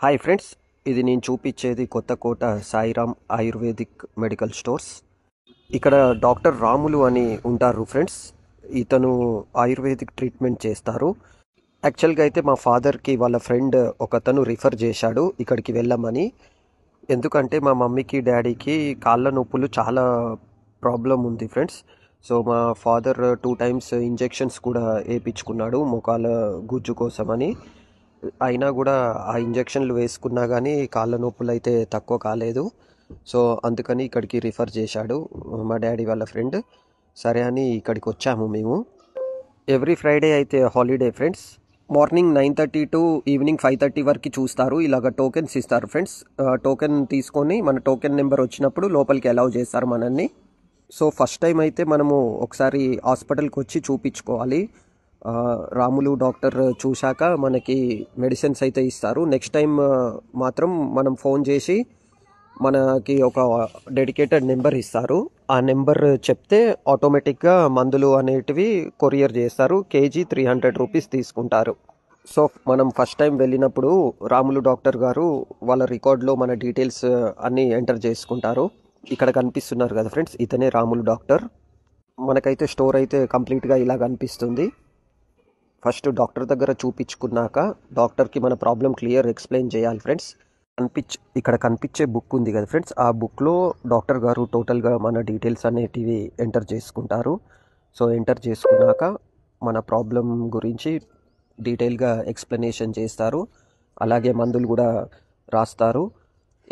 Hi friends, ఇది నేను చూపించేది Kothakota Sairam ayurvedic medical stores. ఇక్కడ డాక్టర్ రాములు అని ఉంటారు ఫ్రెండ్స్. ఇతను ఆయుర్వేదిక్ ట్రీట్మెంట్ చేస్తారు. యాక్చువల్గా అయితే మా ఫాదర్కి వాళ్ళ ఫ్రెండ్ ఒకతను రిఫర్ చేశాడు ఇక్కడికి వెళ్ళమని. ఎందుకంటే మా మమ్మీకి డాడీకి కాళ్ళ నొప్పులు చాలా ప్రాబ్లం ఉంది ఫ్రెండ్స్. సో మా ఫాదర్ 2 times ఇంజెక్షన్స్ కూడా వేయించుకున్నాడు మోకాల గుజ్జు కోసమని. అయినా కూడా ఆ ఇంజెక్షన్లు వేసుకున్నా కానీ కాళ్ళ నొప్పులు అయితే తక్కువ కాలేదు. సో అందుకని ఇక్కడికి రిఫర్ చేశాడు మా డాడీ వాళ్ళ ఫ్రెండ్. సరే అని ఇక్కడికి వచ్చాము మేము. ఎవ్రీ ఫ్రైడే అయితే holiday friends. Morning 9:30 to evening 5:30 వరకు చూస్తారు. ఇలాగ టోకెన్స్ ఇస్తారు ఫ్రెండ్స్. టోకెన్ తీసుకొని మన టోకెన్ నెంబర్ వచ్చినప్పుడు లోపలికి అలౌ చేస్తారు మనల్ని. సో ఫస్ట్ టైం అయితే మనము ఒకసారి హాస్పిటల్కి వచ్చి చూపించుకోవాలి. రాములు డాక్టర్ చూశాక మనకి మెడిసిన్స్ అయితే ఇస్తారు. నెక్స్ట్ టైం మాత్రం మనం ఫోన్ చేసి మనకి ఒక డెడికేటెడ్ నెంబర్ ఇస్తారు. ఆ నెంబర్ చెప్తే ఆటోమేటిక్గా మందులు అనేటివి కొరియర్ చేస్తారు. కేజీ 300 రూపీస్ తీసుకుంటారు. సో మనం ఫస్ట్ టైం వెళ్ళినప్పుడు రాములు డాక్టర్ గారు వాళ్ళ రికార్డులో మన డీటెయిల్స్ అన్నీ ఎంటర్ చేసుకుంటారు. ఇక్కడ కనిపిస్తున్నారు కదా ఫ్రెండ్స్, ఇతనే రాములు డాక్టర్. మనకైతే స్టోర్ అయితే కంప్లీట్గా ఇలా కనిపిస్తుంది. ఫస్ట్ డాక్టర్ దగ్గర చూపించుకున్నాక డాక్టర్కి మన ప్రాబ్లం క్లియర్ ఎక్స్ప్లెయిన్ చేయాలి ఫ్రెండ్స్. ఇక్కడ కనిపించే బుక్ ఉంది కదా ఫ్రెండ్స్, ఆ బుక్లో డాక్టర్ గారు టోటల్గా మన డీటెయిల్స్ అనేటివి ఎంటర్ చేసుకుంటారు. సో ఎంటర్ చేసుకున్నాక మన ప్రాబ్లం గురించి డీటెయిల్గా ఎక్స్ప్లెనేషన్ చేస్తారు. అలాగే మందులు కూడా రాస్తారు.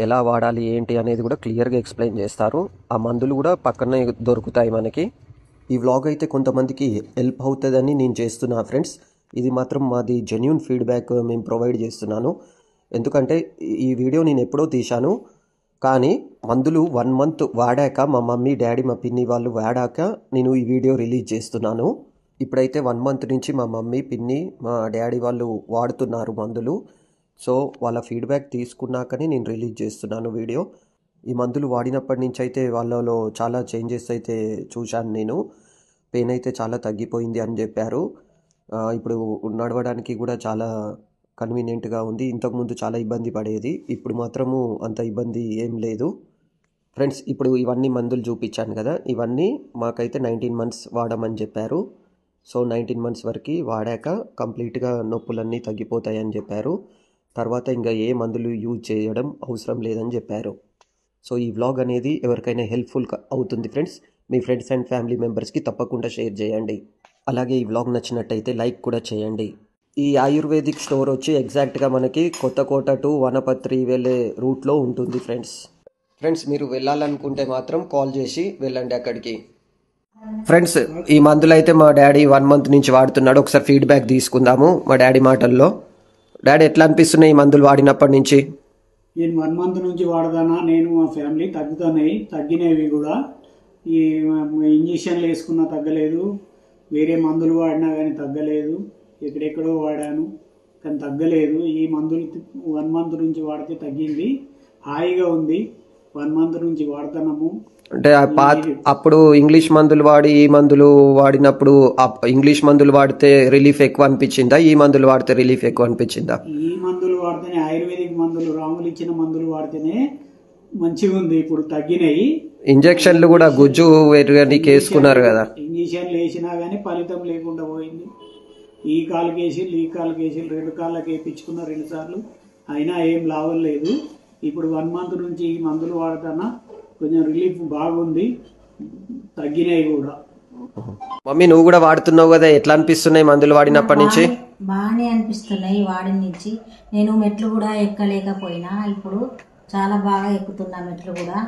ఎలా వాడాలి ఏంటి అనేది కూడా క్లియర్గా ఎక్స్ప్లెయిన్ చేస్తారు. ఆ మందులు కూడా పక్కనే దొరుకుతాయి మనకి. ఈ వ్లాగ్ అయితే కొంతమందికి హెల్ప్ అవుతుందని నేను చేస్తున్నా ఫ్రెండ్స్. ఇది మాత్రం మాది జెన్యూన్ ఫీడ్బ్యాక్ మేము ప్రొవైడ్ చేస్తున్నాను. ఎందుకంటే ఈ వీడియో నేను ఎప్పుడో తీశాను, కానీ మందులు 1 month వాడాక మా మమ్మీ డాడీ మా పిన్ని వాళ్ళు వాడాక నేను ఈ వీడియో రిలీజ్ చేస్తున్నాను. ఇప్పుడైతే 1 month నుంచి మా మమ్మీ పిన్ని మా డాడీ వాళ్ళు వాడుతున్నారు మందులు. సో వాళ్ళ ఫీడ్బ్యాక్ తీసుకున్నాకనే నేను రిలీజ్ చేస్తున్నాను వీడియో. ఈ మందులు వాడినప్పటి నుంచి అయితే వాళ్ళలో చాలా చేంజెస్ అయితే చూశాను నేను. పెయిన్ అయితే చాలా తగ్గిపోయింది అని చెప్పారు. ఇప్పుడు నడవడానికి కూడా చాలా కన్వీనియంట్గా ఉంది. ఇంతకుముందు చాలా ఇబ్బంది పడేది, ఇప్పుడు మాత్రము అంత ఇబ్బంది ఏం లేదు ఫ్రెండ్స్. ఇప్పుడు ఇవన్నీ మందులు చూపించాను కదా, ఇవన్నీ మాకైతే 19 months వాడమని చెప్పారు. సో 19 months వరకు వాడాక కంప్లీట్గా నొప్పులన్నీ తగ్గిపోతాయని చెప్పారు. తర్వాత ఇంకా ఏ మందులు యూజ్ చేయడం అవసరం లేదని చెప్పారు. సో ఈ వ్లాగ్ అనేది ఎవరికైనా హెల్ప్ఫుల్ అవుతుంది friends. Me friends and family మెంబర్స్కి తప్పకుండా షేర్ చేయండి. అలాగే ఈ వ్లాగ్ నచ్చినట్టయితే లైక్ కూడా చేయండి. ఈ ఆయుర్వేదిక్ స్టోర్ వచ్చి ఎగ్జాక్ట్గా మనకి కొత్తకోట టు వనపత్రి వెళ్ళే రూట్లో ఉంటుంది ఫ్రెండ్స్ మీరు వెళ్ళాలనుకుంటే మాత్రం కాల్ చేసి వెళ్ళండి అక్కడికి. ఫ్రెండ్స్ ఈ మందులు అయితే మా డాడీ 1 month నుంచి వాడుతున్నాడు. ఒకసారి ఫీడ్బ్యాక్ తీసుకుందాము మా డాడీ మాటల్లో. డాడీ ఎట్లా అనిపిస్తున్నాయి ఈ మందులు వాడినప్పటి నుంచి? నేను 1 month నుంచి వాడదానా, నేను మా ఫ్యామిలీ తగ్గినవి కూడా. ఈ ఇంజక్షన్లు వేసుకున్నా తగ్గలేదు, వేరే మందులు వాడినా కానీ తగ్గలేదు, ఎక్కడెక్కడో వాడాను కానీ తగ్గలేదు. ఈ మందులు 1 month నుంచి వాడితే తగ్గింది, హాయిగా ఉంది. 1 month నుంచి వాడుతున్నాము. అంటే అప్పుడు ఇంగ్లీష్ మందులు వాడి ఈ మందులు వాడినప్పుడు ఇంగ్లీష్ మందులు వాడితే రిలీఫ్ ఎక్కువ అనిపించిందా, ఈ మందులు వాడితే రిలీఫ్ ఎక్కువ అనిపించిందా? ఈ మందులు వాడితేనే, ఆయుర్వేదిక్ మందులు రాములు ఇచ్చిన మందులు వాడితేనే మంచిగా ఉంది. ఇప్పుడు తగ్గినాయి. ఇంజక్షన్లు కూడా గుజ్జు వేసుకున్నారు కదా, ఇంజక్షన్లు వేసినా గానీ ఫలితం లేకుండా పోయింది. ఈ కాళ్ళకి వేసి 2 కాళ్ళకి వేయించుకున్న 2 సార్లు, అయినా ఏం లాభం లేదు. ఇప్పుడు 1 month నుంచి ఈ మందులు వాడతానా కొంచెం రిలీఫ్ బాగుంది, తగ్గినాయి కూడా. మమ్మీ నువ్వు కూడా వాడుతున్నావు కదా, ఎట్లా అనిపిస్తున్నాయి మందులు వాడినప్పటి నుంచి? బాగానే అనిపిస్తున్నాయి. వాడిన నుంచి నేను మెట్లు కూడా ఎక్కలేకపోయినా ఇప్పుడు చాలా బాగా ఎక్కుతున్నా. మెట్లు కూడా,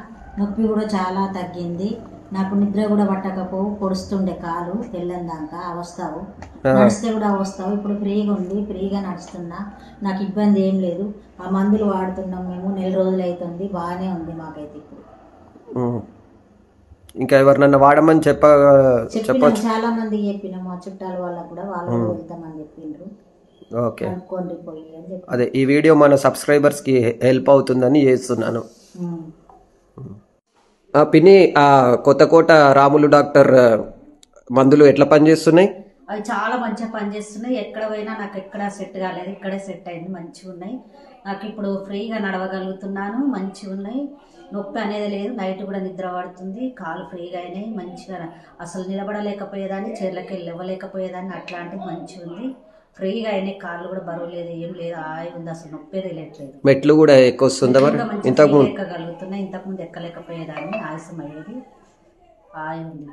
నొప్పి కూడా చాలా తగ్గింది. నాకు నిద్ర కూడా పట్టకపోవు, పొడుస్తుండే కాలు తెల్లందాకా వస్తావు, నడిస్తే కూడా వస్తావు. ఇప్పుడు ఫ్రీగా ఉంది, ఫ్రీగా నడుస్తున్నా, నాకు ఇబ్బంది ఏం లేదు. ఆ మందులు వాడుతున్నాం మేము, 1 రోజులు అవుతుంది, బాగానే ఉంది మాకైతే ఇప్పుడు. ఇంకా ఎవరినన్నా వాడమని చెప్పచ్చు, చాలా మంది చెప్పిన మా చుట్టాల వాళ్ళకు కూడా, వాళ్ళు వెళ్తామని చెప్పిండ్రు. ఓకే, అదే ఈ వీడియో మన సబ్స్క్రైబర్స్ కి హెల్ప్ అవుతుందని చేస్తున్నాను. పిన్ని, కొత్తకోట రాములు డాక్టర్ మందులు ఎట్లా పనిచేస్తున్నాయి? అవి చాలా మంచిగా పనిచేస్తున్నాయి. ఎక్కడ పోయినా నాకు ఎక్కడ సెట్ కాలేదు, ఇక్కడే సెట్ అయింది, మంచిగా ఉన్నాయి. నాకు ఇప్పుడు ఫ్రీగా నడవగలుగుతున్నాను, మంచిగా ఉన్నాయి, నొప్పి అనేది లేదు, నైట్ కూడా నిద్ర పడుతుంది, కాలు ఫ్రీగా అయినాయి, మంచిగా అసలు నిలబడలేకపోయేదాన్ని, చీరలకి వెళ్ళి ఇవ్వలేకపోయేదాన్ని, అట్లాంటివి మంచిగా ఉంది, ఫ్రీగా అయినాయి, కాళ్ళు కూడా బరువు లేదు, ఏం లేదు, హాయి ఉంది, అసలు నొప్పి తెలియట్లేదు. మెట్లు కూడా ఎక్కువ వస్తుందా మరి? మంచిగా ఎక్కగలుగుతున్నా, ఇంతకుముందు ఎక్కలేకపోయేదాన్ని, ఆలస్యం అయ్యేది, హాయి ఉంది.